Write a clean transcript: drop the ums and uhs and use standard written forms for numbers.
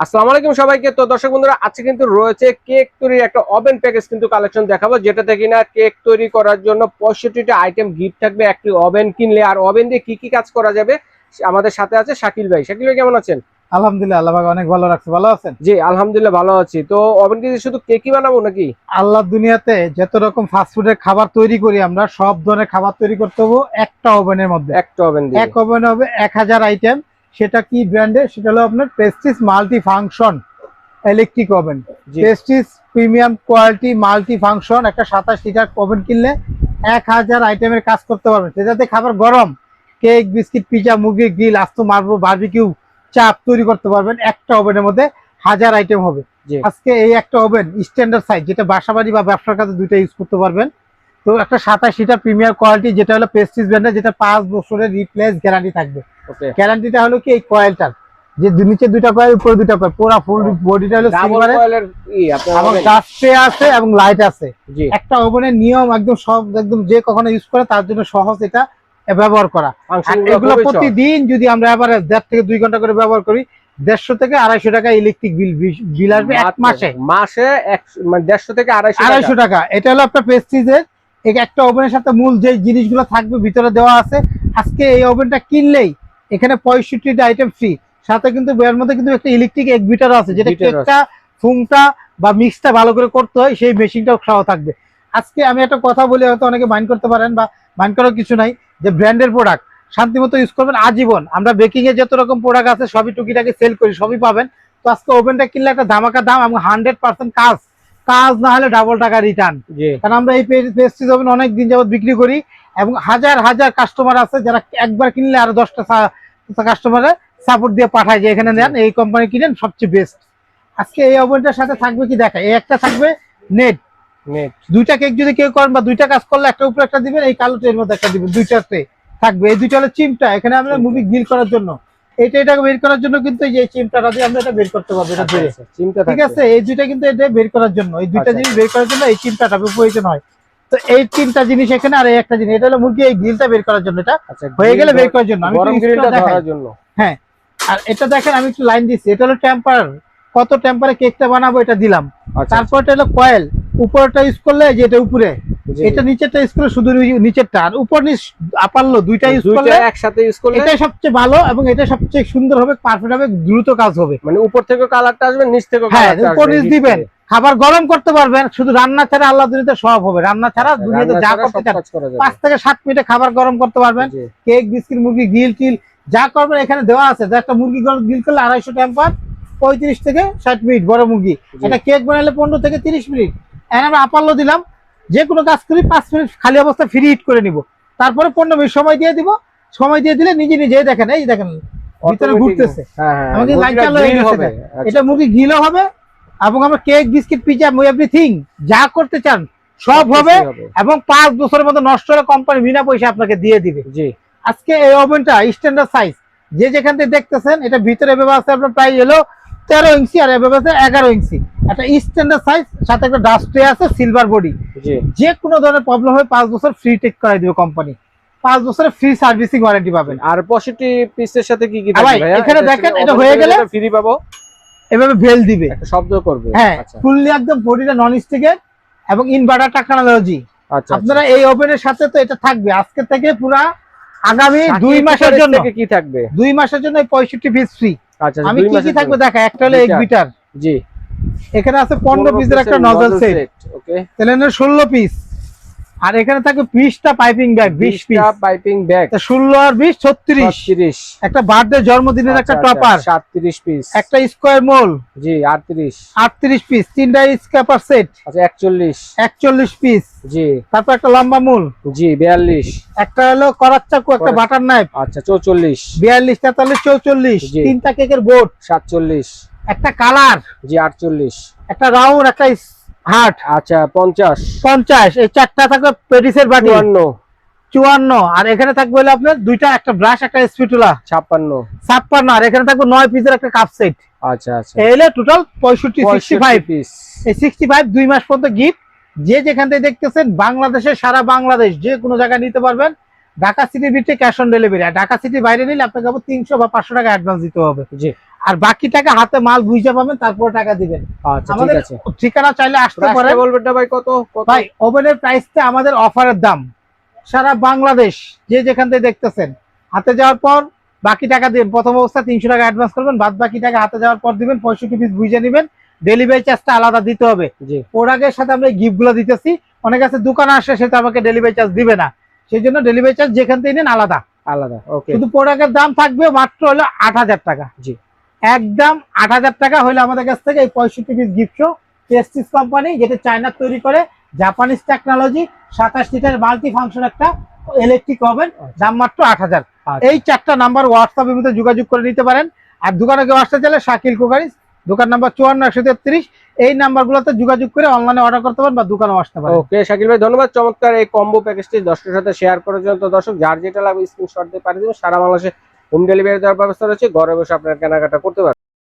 আসসালামু আলাইকুম সবাইকে। তো দর্শক বন্ধুরা, আজকে কিন্তু রয়েছে কেক তৈরির একটা ওভেন প্যাকেজ কিন্তু কালেকশন দেখাবো, যেটাতে কিনা কেক তৈরি করার জন্য 65টা আইটেম গিফট থাকবে একটি ওভেন কিনলে। আর ওভেন দিয়ে কি কি কাজ করা যাবে, আমাদের সাথে আছে শাকিল ভাই। শাকিল ভাই কেমন আছেন? আলহামদুলিল্লাহ, আল্লাহ পাক অনেক ভালো রাখছে। ভালো আছেন? জি আলহামদুলিল্লাহ ভালো আছি। তো ওভেন কি শুধু কেকই বানাবো নাকি? আল্লাহ দুনিয়াতে যত রকম ফাস্টফুডের খাবার তৈরি করি, আমরা সব ধরনের খাবার তৈরি করতে হবো একটা ওভেনের মধ্যে। একটা ওভেন দিয়ে এক ওভেন হবে 1000 আইটেম। সেটা কি ব্র্যান্ডের? সেটা হলো আপনার Prestige multi function electric oven. Prestige premium quality multi function একটা 27 লিটার ওভেন কিনলে 1000 আইটেমের কাজ করতে পারবেন। সেটাতে খাবার গরম, কেক, বিস্কিট, পিজা, মুরগি গ্রিল, আস্ত মারবো, বারবিকিউ, চাপ তৈরি করতে পারবেন একটা ওভেনের মধ্যে। 1000 আইটেম হবে। আজকে এই একটা ওভেন স্ট্যান্ডার্ড সাইজ, যেটা বাসাবাড়ি বা ব্যবসার কাছে দুইটা ইউজ করতে পারবেন। তো একটা 27 লিটার প্রিমিয়ার কোয়ালিটি, যেটা হলো প্রেস্টিজ ব্র্যান্ডের, যেটা 5 বছরের রিপ্লেস গ্যারান্টি থাকবে। গ্যারান্টিটা হলো কি এই কয়েলটার, যে নিচে দুইটা কয়েল, উপরে দুইটা কয়েল, পুরো ফুল বডিটা হলো সিলভারের, এবং ডাস্টে আছে এবং লাইট আছে। একটা ওভেনের নিয়ম একদম সব, একদম যে কখনো ইউজ করে তার জন্য সহজ এটা ব্যবহার করা। এগুলো প্রতিদিন যদি আমরা এভারেজ 1.5 থেকে 2 ঘন্টা করে ব্যবহার করি, 150 থেকে 250 টাকা ইলেকট্রিক বিল আসবে এক মাসে। মাসে 150 থেকে 250 টাকা। এটা হলো আপনার প্রেস্টিজের একটা ওভেনের সাথে মূল যে জিনিসগুলো থাকবে ভিতরে দেওয়া আছে। আজকে এই ওভেনটা কিনলেই এখানে 65টা আইটেম ফ্রি, সাথে কিন্তু এর মধ্যে কিন্তু একটা ইলেকট্রিক এক বিটার আছে, যেটা কেকটা ফুমটা বা মিক্সটা ভালো করে করতে হয়, সেই মেশিনটাও সহ থাকবে। আজকে আমি একটা কথা বলি, হয়তো অনেকে মাইন্ড করতে পারেন, বা মাইন্ড করার কিছু নাই, যে ব্র্যান্ডের প্রোডাক্ট শান্তিমতো ইউজ করবেন আজীবন। আমরা বেকিং এর যত রকম প্রোডাক্ট আছে সবই টুকিটাকে সেল করি, সবই পাবেন। তো আজকে ওভেনটা কিনলে একটা ধামাকা দাম এবং 100% কাজ না হলে ডাবল টাকা রিটার্ন। কারণ আমরা এই প্রেস্টিজ ওভেন অনেক দিন যাবত বিক্রি করি, এবং হাজার হাজার কাস্টমার আছে যারা একবার কিনলে আরো 10টা কাস্টমারে সাপোর্ট দিয়ে পাঠায়, যে এখানে নেন, এই কোম্পানি কিনেন, সবচেয়ে বেস্ট। আজকে এই ওভেনটার সাথে থাকবে কি দেখা, এই একটা থাকবে নেট। দুইটা কেক যদি কেউ করেন বা দুইটা কাজ করলে একটা উপরে একটা দিবেন, এই কালো ট্রের মধ্যে একটা দিবেন, দুইটাতে থাকবে। এই দুইটা হলো চিমটা, এখানে আমরা মুভি গ্রিল করার জন্য, এটাকে বের করার জন্য কিন্তু এই চিমটাটা দিয়ে আমরা এটা বের করতে পারবো। এটা ধরে ঠিক আছে, এই দুইটা কিন্তু এটা বের করার জন্য, এই দুইটা জিনিস বের করার জন্য এই চিমটাটা প্রয়োজন হয়। তো এই তিনটা জিনিস এখানে, আর এই একটা জিনিস, এটা হলো মুরগি এই গ্রিলটা বের করার জন্য, এটা হয়ে গেলে বের করার জন্য। আমি দেখার জন্য, হ্যাঁ। আর এটা দেখেন, আমি একটু লাইন দিচ্ছি, এটা হলো টেম্পার, কত টেম্পারে কেকটা বানাবো এটা দিলাম। তারপর এটা হলো কয়েল, উপরটা ইউজ করলে যে এটা উপরে, এটা নিচেরটা ইউজ করলে শুধু নিচেরটা, আর উপর নিচ আপারলো দুইটা ইউজ করলে একসাথে ইউজ করলে এটাই সবচেয়ে ভালো, এবং এটা সবচেয়ে সুন্দর হবে, পারফেক্ট হবে, দ্রুত কাজ হবে। মানে উপর থেকে কালারটা আসবে, নিচ থেকে কালারটা আসবে। উপর নিচ দিবেন, খাবার গরম করতে পারবেন। শুধু রান্না ছাড়া আল্লাহ দুনিয়াতে সব হবে, রান্না ছাড়া দুনিয়াতে যা করতে চান 5 থেকে 7 মিনিটে খাবার গরম করতে পারবেন। কেক, বিস্কিট, মুরগি গ্রিল টিল যা করবেন এখানে দেওয়া আছে। একটা মুরগি গ্রিল করলে 250 টেম্পার, 35 থেকে 60 মিনিট বড় মুরগি। এটা কেক বানালে 15 থেকে 30 মিনিট। এখন আমরা আপারলো দিলাম, যে কোনো কাজ করি 5 মিনিট খালি অবস্থা ফ্রি হিট করে নিব, তারপরে 15 মিনিট সময় দিয়ে দিব। সময় দিয়ে দিলে নিজে নিজে দেখেন, এই দেখেন ভিতরে ঘুরতেছে, আমাদের লাইট চালু হয়ে গেছে। এটা মুরগি গ্রিলও হবে, এবং আমরা কেক, বিস্কিট, পিজা, এভরিথিং যা করতে চান সব হবে, এবং 5 বছরের মধ্যে নষ্ট হলে কোম্পানি বিনা পয়সা আপনাকে দিয়ে দিবে। আজকে এই ওভেনটা স্ট্যান্ডার্ড সাইজ, যে যেখান থেকে দেখতেছেন, এটা ভিতরে এভাবে আছে আপনার প্রায় হলো 13 ইঞ্চি, আর এভাবে আছে 11 ইঞ্চি। একটা স্ট্যান্ডার্ড সাইজ, সাথে একটা ডাস্ট ট্রে আছে, সিলভার বডি। যে কোনো ধরনের প্রবলেম হয় 5 বছর ফ্রি টেক করাই দিবে কোম্পানি, 5 বছরের ফ্রি সার্ভিসিং ওয়ারেন্টি পাবেন। আর 65 পিসের সাথে কি কি থাকবে ভাই? এখানে দেখেন, এটা হয়ে গেলে ফ্রি পাবো, এভাবে বেল দিবে, একটা শব্দ করবে। হ্যাঁ, ফুললি একদম বডিটা নন স্টিকের, এবং ইনভার্টার টেকনোলজি। আপনারা এই ওভেনের সাথে তো এটা থাকবে আজকে থেকে পুরো আগামী 2 মাসের জন্য। কি থাকবে 2 মাসের জন্য? 65 পিস ফ্রি। আমি কি থাকবে দেখা, একটা হলো 1 বিটার, জি, এখানে আছে 15 পিসের একটা নজল সেট, ওকে, তাহলে 16 পিস। আর এখানে থাকবে 20টা piping bag, 20 piece piping bag, 16 আর 20 36। একটা বার্থডে জন্মদিনের একটা টপার 37 পিস, একটা স্কয়ার মোল, জি 38 পিস, 3টা স্ক্যাপার সেট, আচ্ছা 41 পিস, জি। তারপর একটা লম্বা মূল, জি 42। একটা হলো করার চাকু, একটা বাটার নাইফ, আচ্ছা 44, 42, 43, 44। 3টা কেকের বোর্ড 47, একটা কালার, জি 48, একটা রাউন্ড, একটা হার্ট, আচ্ছা 50। এই 4টা থাকবে পেডিসের বাটি 54। আর এখানে থাকবে হলো আপনার দুইটা, একটা ব্রাশ, একটা স্প্যাটুলা 56। আর এখানে থাকবে 9 পিসের একটা কাপ সেট, আচ্ছা আচ্ছা। এই হলো টোটাল 65 পিস। এই 65 2 মাস পর্যন্ত গিফট। যে যেখান থেকে দেখতেছেন বাংলাদেশে, সারা বাংলাদেশ যে কোনো জায়গায় নিতে পারবেন। ঢাকা সিটির ভিতরে ক্যাশ অন ডেলিভারি, আর ঢাকা সিটির বাইরে নিলে আপনাকে আবার 300 বা 500 টাকা অ্যাডভান্স দিতে হবে। জি, আর বাকি টাকা হাতে মাল বুঝে পাবেন, তারপর টাকা দিবেন। আচ্ছা ঠিক আমাদের আছে। ঠিকানা চাইলে আসতে পারেন। প্রাইসটা বলবেন না ভাই, কত কত? ভাই ওভেনের প্রাইসটা আমাদের অফারের দাম, সারা বাংলাদেশ যে যেখান থেকে দেখতেছেন, হাতে যাওয়ার পর বাকি টাকা দিবেন। প্রথম অবস্থা 300 টাকা অ্যাডভান্স করবেন, বাদ বাকি টাকা হাতে যাওয়ার পর দিবেন। 65 পিস বুঝে নেবেন, ডেলিভারি চার্জটা আলাদা দিতে হবে। জি, প্রোডাক্টের সাথে আমরা গিফট গুলো দিতেছি। অনেক আছে দোকানে আসে সেটা আমাকে ডেলিভারি চার্জ দিবে না, সেই জন্য ডেলিভারি চার্জ যেখান থেকে নেন আলাদা আলাদা। ওকে, শুধু প্রোডাক্টের দাম থাকবে মাত্র হলো 8000 টাকা। জি, একদম 8000 টাকা হলে আমাদের কাছ থেকে এই 65 piece gift show, Prestige company যেটা চায়নার তৈরি করে, Japanese technology, 27 litre multi function একটা ইলেকট্রিক ওভেন, দাম মাত্র 8000। এই 4টা নাম্বার হোয়াটসঅ্যাপের মধ্যে যোগাযোগ করে নিতে পারেন। আর দোকানে কেউ আসতে চাইলে শাকিল কুকারিজ, দোকান নাম্বার 54 133, এই নাম্বারগুলোতে যোগাযোগ করে অনলাইনে অর্ডার করতে পারেন বা দোকানে আসতে পারেন। ওকে শাকিল ভাই, ধন্যবাদ চমৎকার এই কম্বো প্যাকেজটি দর্শকের সাথে শেয়ার করার জন্য। তো দর্শক, যার যেটা লাগবে স্ক্রিনশট দিয়ে পাঠিয়ে দেবেন, সারা বাংলাদেশে হোম ডেলিভারি দেওয়ার ব্যবস্থা রয়েছে, ঘরে বসে আপনারা কেনাকাটা করতে পারবেন।